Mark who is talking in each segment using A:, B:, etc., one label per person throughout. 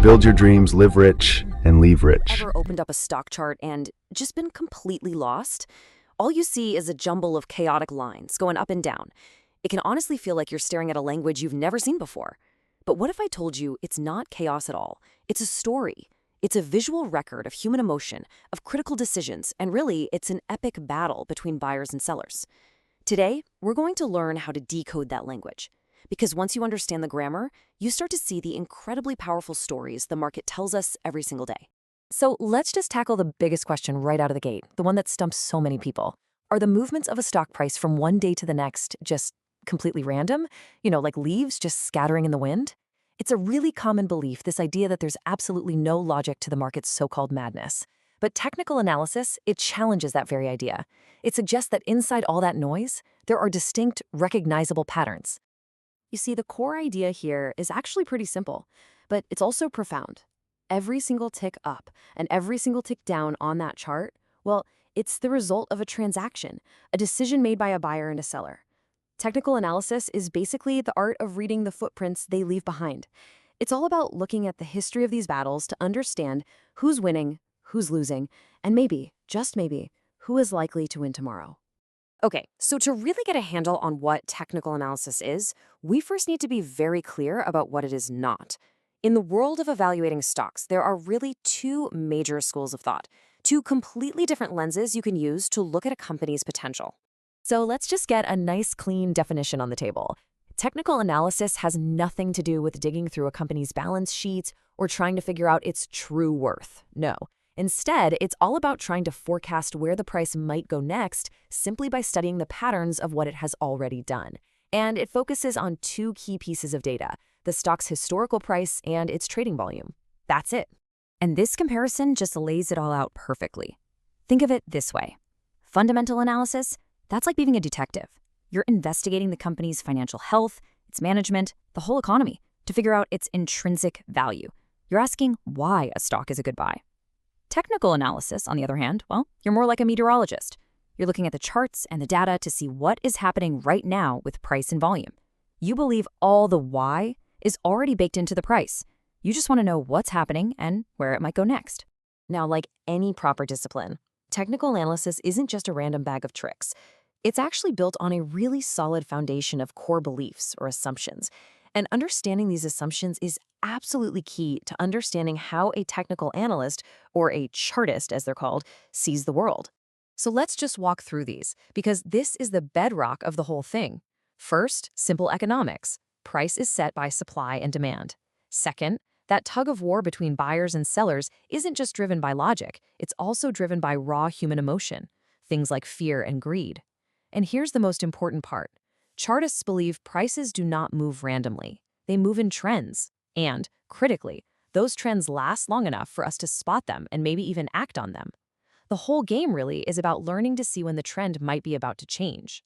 A: Build your dreams, live rich, and leave rich.
B: Ever opened up a stock chart and just been completely lost? All you see is a jumble of chaotic lines going up and down. It can honestly feel like you're staring at a language you've never seen before. But what if I told you it's not chaos at all? It's a story. It's a visual record of human emotion, of critical decisions, and really, it's an epic battle between buyers and sellers. Today, we're going to learn how to decode that language. Because once you understand the grammar, you start to see the incredibly powerful stories the market tells us every single day. So let's just tackle the biggest question right out of the gate, the one that stumps so many people. Are the movements of a stock price from one day to the next just completely random? Like leaves just scattering in the wind? It's a really common belief, this idea that there's absolutely no logic to the market's so-called madness. But technical analysis, it challenges that very idea. It suggests that inside all that noise, there are distinct, recognizable patterns. You see, the core idea here is actually pretty simple, but it's also profound. Every single tick up and every single tick down on that chart, well, it's the result of a transaction, a decision made by a buyer and a seller. Technical analysis is basically the art of reading the footprints they leave behind. It's all about looking at the history of these battles to understand who's winning, who's losing, and maybe, just maybe, who is likely to win tomorrow. Okay, so to really get a handle on what technical analysis is, we first need to be very clear about what it is not. In the world of evaluating stocks, there are really two major schools of thought, two completely different lenses you can use to look at a company's potential. So let's just get a nice, clean definition on the table. Technical analysis has nothing to do with digging through a company's balance sheets or trying to figure out its true worth. No. Instead, it's all about trying to forecast where the price might go next simply by studying the patterns of what it has already done. And it focuses on two key pieces of data, the stock's historical price and its trading volume. That's it. And this comparison just lays it all out perfectly. Think of it this way. Fundamental analysis, that's like being a detective. You're investigating the company's financial health, its management, the whole economy to figure out its intrinsic value. You're asking why a stock is a good buy. Technical analysis, on the other hand, well, you're more like a meteorologist. You're looking at the charts and the data to see what is happening right now with price and volume. You believe all the why is already baked into the price. You just want to know what's happening and where it might go next. Now, like any proper discipline, technical analysis isn't just a random bag of tricks. It's actually built on a really solid foundation of core beliefs or assumptions. And understanding these assumptions is absolutely key to understanding how a technical analyst, or a chartist as they're called, sees the world. So let's just walk through these, because this is the bedrock of the whole thing. First, simple economics. Price is set by supply and demand. Second, that tug of war between buyers and sellers isn't just driven by logic, it's also driven by raw human emotion, things like fear and greed. And here's the most important part. Chartists believe prices do not move randomly. They move in trends. And, critically, those trends last long enough for us to spot them and maybe even act on them. The whole game really is about learning to see when the trend might be about to change.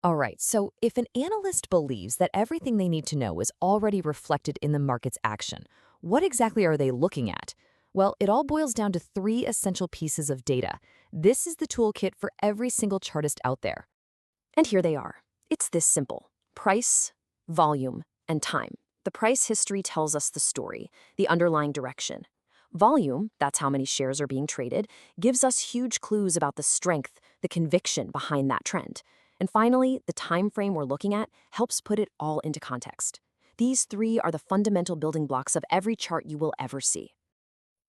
B: All right, so if an analyst believes that everything they need to know is already reflected in the market's action, what exactly are they looking at? Well, it all boils down to three essential pieces of data. This is the toolkit for every single chartist out there. And here they are. It's this simple: price, volume, and time. The price history tells us the story, the underlying direction. Volume, that's how many shares are being traded, gives us huge clues about the strength, the conviction behind that trend. And finally, the time frame we're looking at helps put it all into context. These three are the fundamental building blocks of every chart you will ever see.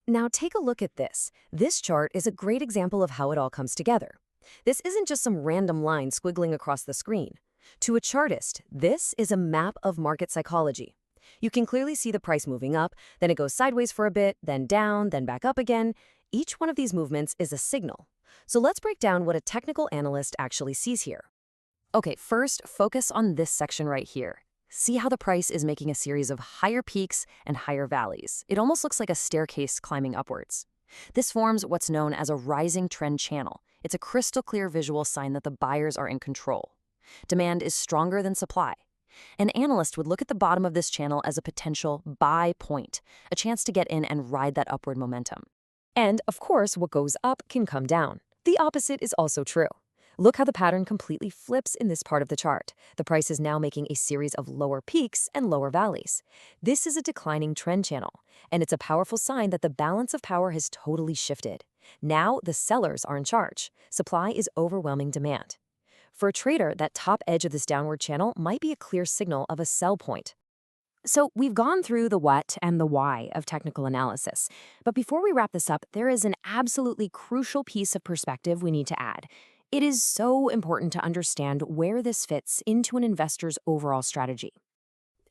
B: Now take a look at this. This chart is a great example of how it all comes together. This isn't just some random line squiggling across the screen. To a chartist, this is a map of market psychology. You can clearly see the price moving up, then it goes sideways for a bit, then down, then back up again. Each one of these movements is a signal. So let's break down what a technical analyst actually sees here. Okay, first, focus on this section right here. See how the price is making a series of higher peaks and higher valleys. It almost looks like a staircase climbing upwards. This forms what's known as a rising trend channel. It's a crystal clear visual sign that the buyers are in control. Demand is stronger than supply. An analyst would look at the bottom of this channel as a potential buy point, a chance to get in and ride that upward momentum. And, of course, what goes up can come down. The opposite is also true. Look how the pattern completely flips in this part of the chart. The price is now making a series of lower peaks and lower valleys. This is a declining trend channel, and it's a powerful sign that the balance of power has totally shifted. Now the sellers are in charge. Supply is overwhelming demand. For a trader, that top edge of this downward channel might be a clear signal of a sell point. So we've gone through the what and the why of technical analysis. But before we wrap this up, there is an absolutely crucial piece of perspective we need to add. It is so important to understand where this fits into an investor's overall strategy.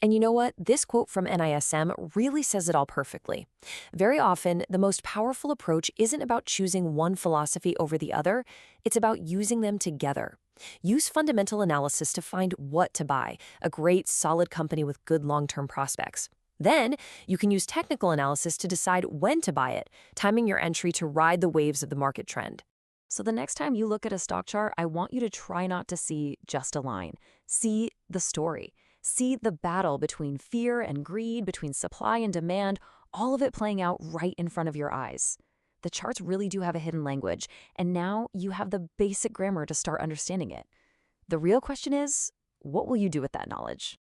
B: And you know what? This quote from NISM really says it all perfectly. Very often, the most powerful approach isn't about choosing one philosophy over the other, it's about using them together. Use fundamental analysis to find what to buy, a great, solid company with good long-term prospects. Then, you can use technical analysis to decide when to buy it, timing your entry to ride the waves of the market trend. So the next time you look at a stock chart, I want you to try not to see just a line. See the story. See the battle between fear and greed, between supply and demand, all of it playing out right in front of your eyes. The charts really do have a hidden language, and now you have the basic grammar to start understanding it. The real question is, what will you do with that knowledge?